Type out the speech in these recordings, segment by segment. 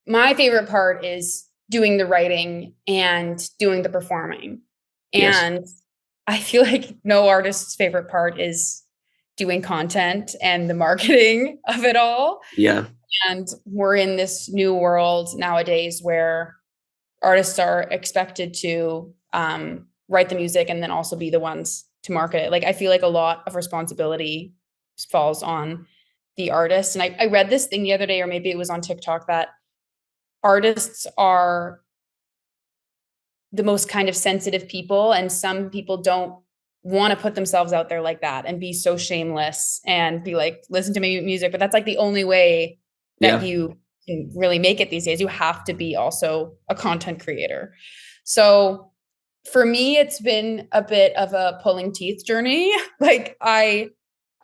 my favorite part is doing the writing and doing the performing. Yes. And I feel like no artist's favorite part is doing content and the marketing of it all. Yeah. And we're in this new world nowadays where artists are expected to write the music and then also be the ones to market it. Like I feel like a lot of responsibility falls on the artist. And I read this thing the other day, or maybe it was on TikTok, that artists are the most kind of sensitive people, and some people don't want to put themselves out there like that and be so shameless and be like, listen to my music. But that's like the only way that Yeah. you can really make it these days. You have to be also a content creator. So for me, it's been a bit of a pulling teeth journey. Like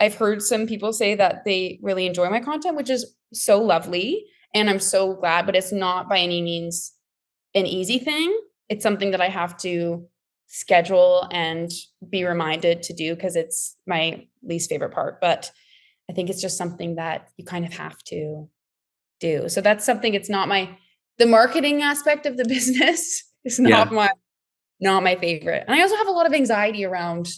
I've heard some people say that they really enjoy my content, which is so lovely. And I'm so glad, but it's not by any means an easy thing. It's something that I have to schedule and be reminded to do because it's my least favorite part. But I think it's just something that you kind of have to do. So that's something, it's not the marketing aspect of the business is Yeah. not my favorite. And I also have a lot of anxiety around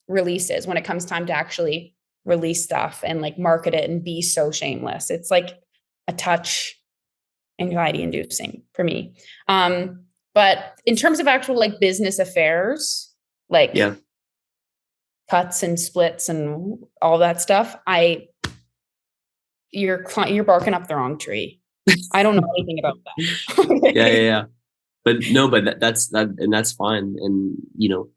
releases when it comes time to actually release stuff and like market it and be so shameless. It's like a touch anxiety inducing for me. But in terms of actual like business affairs, like Yeah. cuts and splits and all that stuff, you're barking up the wrong tree. I don't know anything about Yeah. that. Yeah. But no, but and that's fine. And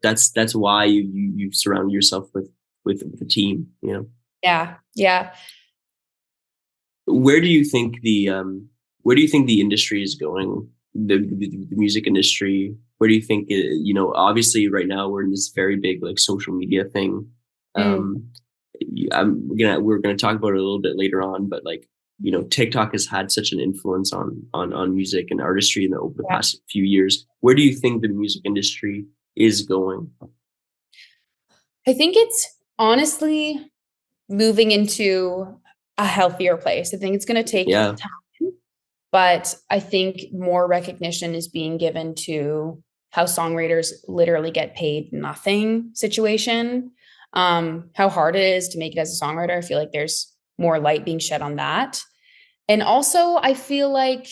that's why you surround yourself with a team. Yeah. Yeah. Where do you think where do you think the industry is going? The music industry. Where do you think obviously right now we're in this very big like social media thing. Mm. Um, we're gonna talk about it a little bit later on, but like TikTok has had such an influence on music and artistry over the Yeah. past few years. Where do you think the music industry is going? I think it's honestly moving into a healthier place. I think it's going to take Yeah. time, but I think more recognition is being given to how songwriters literally get paid nothing situation. How hard it is to make it as a songwriter. I feel like there's more light being shed on that. And also I feel like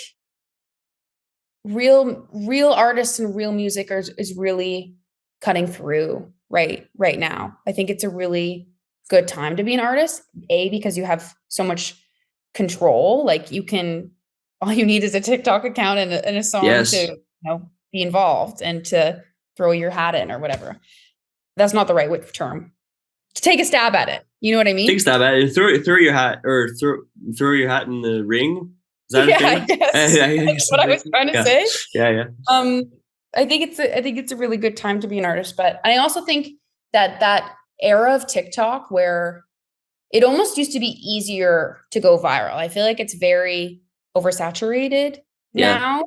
real artists and real music is really cutting through right now. I think it's a really good time to be an artist, because you have so much control. Like all you need is a TikTok account and a song to Yes. be involved and to throw your hat in or whatever. That's not the right term, to take a stab at it, you know what I Take a mean? stab at it. Throw your hat, or throw your hat in the ring. Is that a Yeah, I thing? guess I that's guess what it's I like, was trying to yeah, say. yeah, yeah. Um, I think it's a really good time to be an artist, but I also think that era of TikTok where it almost used to be easier to go viral. I feel like it's very oversaturated Yeah. now,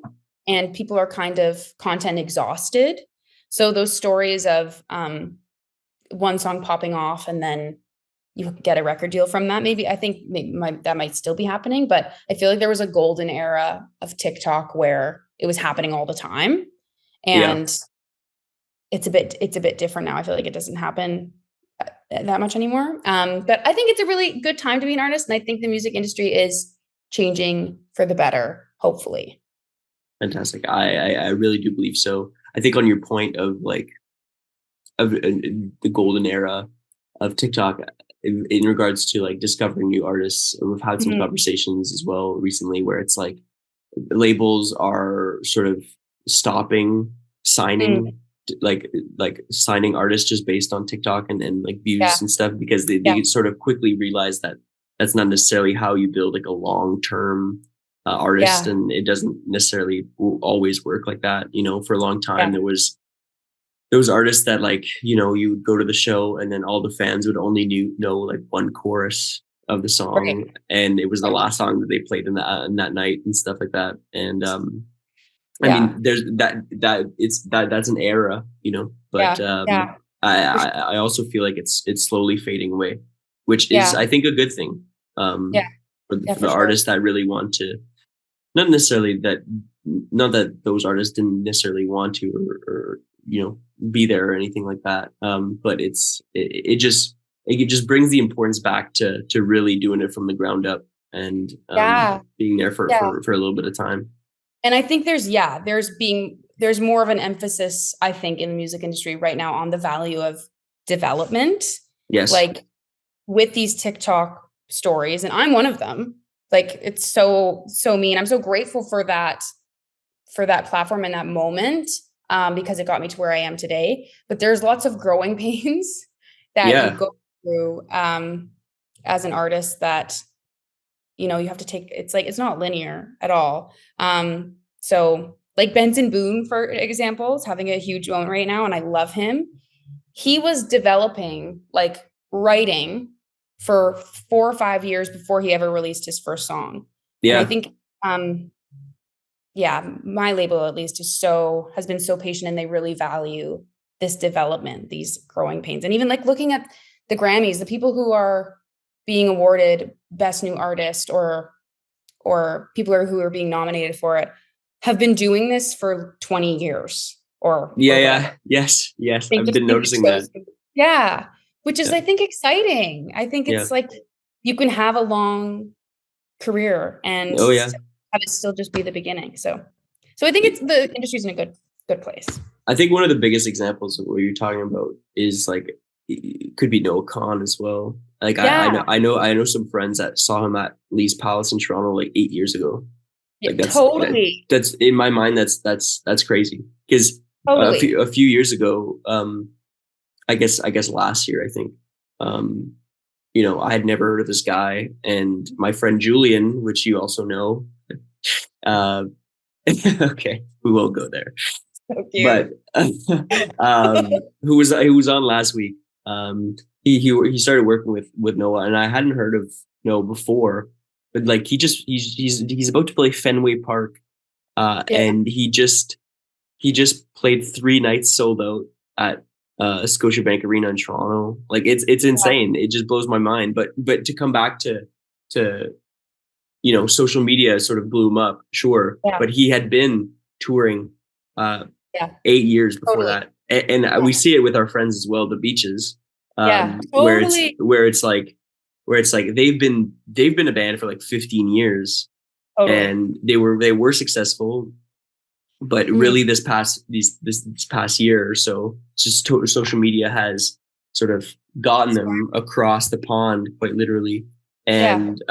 and people are kind of content exhausted. So those stories of one song popping off and then you get a record deal from that. Maybe I think that might still be happening, but I feel like there was a golden era of TikTok where it was happening all the time, Yeah. and it's a bit different now. I feel like it doesn't happen that much anymore. But I think it's a really good time to be an artist, and I think the music industry is changing for the better, hopefully. Fantastic. I really do believe so. I think on your point of like of the golden era of TikTok in regards to like discovering new artists, we've had some Mhm. conversations as well recently where it's like labels are sort of stopping Mm, signing like signing artists just based on TikTok and like yeah, views and stuff because yeah, they sort of quickly realize that that's not necessarily how you build like a long-term artist, yeah, and it doesn't necessarily always work like that. For a long time yeah. there was artists that like you would go to the show and then all the fans would only know like one chorus of the Right, song, and it was the right. last song that they played in that night and stuff like that. And I mean Yeah, there's that's an era, but yeah, yeah, for I also feel like it's slowly fading away, which is yeah, I think a good thing yeah, for yeah, for for the sure. artists that really want to not necessarily that, not that those artists didn't necessarily want to, or be there or anything like that. But it just brings the importance back to really doing it from the ground up, and Yeah. being there for, Yeah. for a little bit of time. And I think there's more of an emphasis, I think, in the music industry right now on the value of development. Yes. Like with these TikTok stories, and I'm one of them. Like it's so me, and I'm so grateful for that platform and that moment, because it got me to where I am today. But there's lots of growing pains that you go through as an artist that you have to take. It's not linear at all. So like Benson Boone, for example, is having a huge moment right now, and I love him. He was developing, like writing, for 4 or 5 years before he ever released his first song. Yeah. And I think, my label at least has been so patient, and they really value this development, these growing pains. And even like looking at the Grammys, the people who are being awarded Best New Artist or people who are being nominated for it have been doing this for 20 years or yes, I've been noticing that. Yeah, which is I think exciting. I think it's like you can have a long career and have it still just be the beginning. So I think the industry's in a good place. I think one of the biggest examples of what you're talking about is like, it could be Noah Khan as well. Like I know some friends that saw him at Lee's Palace in Toronto like 8 years ago. Like totally. That's in my mind. That's crazy, because a few years ago, I guess last year, I think, I had never heard of this guy, and my friend Julian, which you also know, okay, we won't go there. So but who was on last week? He started working with Noah, and I hadn't heard of Noah before, but like he's about to play Fenway Park, and he just played 3 nights sold out at Scotiabank Arena in Toronto. Like it's insane. It just blows my mind. But to come back to social media sort of blew him up, sure, but he had been touring 8 years before that, and we see it with our friends as well, the Beaches, where it's like they've been a band for like 15 years, and they were successful, but really this past year or so, just social media has sort of gotten them across the pond, quite literally, and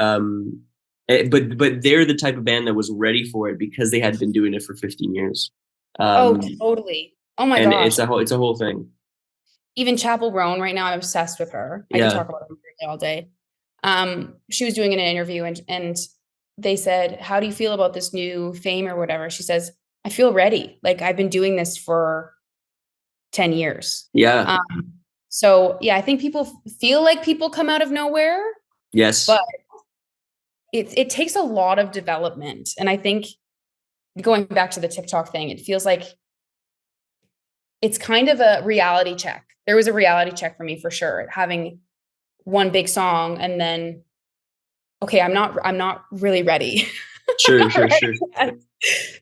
but they're the type of band that was ready for it because they had been doing it for 15 years. Totally. Oh my gosh. It's a whole thing. Even Chapel Roan right now, I'm obsessed with her. I can talk about her all day. She was doing an interview, and they said, "How do you feel about this new fame or whatever?" She says, "I feel ready. Like I've been doing this for 10 years." Yeah. So yeah, I think people feel like people come out of nowhere. Yes. But it takes a lot of development. And I think going back to the TikTok thing, it feels like it's kind of a reality check. There was a reality check for me for sure, having one big song and then, okay, I'm not really ready. Sure.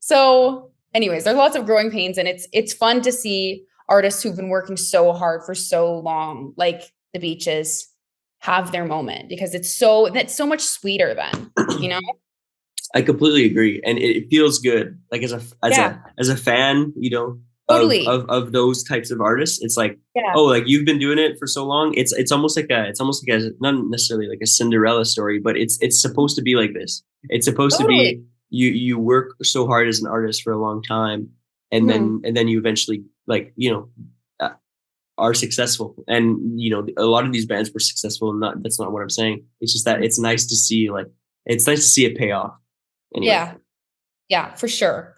So anyways, there's lots of growing pains, and it's fun to see artists who've been working so hard for so long, like the Beaches, have their moment, because that's so much sweeter then, I completely agree, and it feels good. Like as a fan, totally. of those types of artists, it's like, oh, like you've been doing it for so long. It's almost like a not necessarily like a Cinderella story, but it's supposed to be like this. It's supposed to be you work so hard as an artist for a long time, and then you eventually are successful. And a lot of these bands were successful, and that's not what I'm saying. It's just that it's nice to see it pay off. Anyway. Yeah, for sure.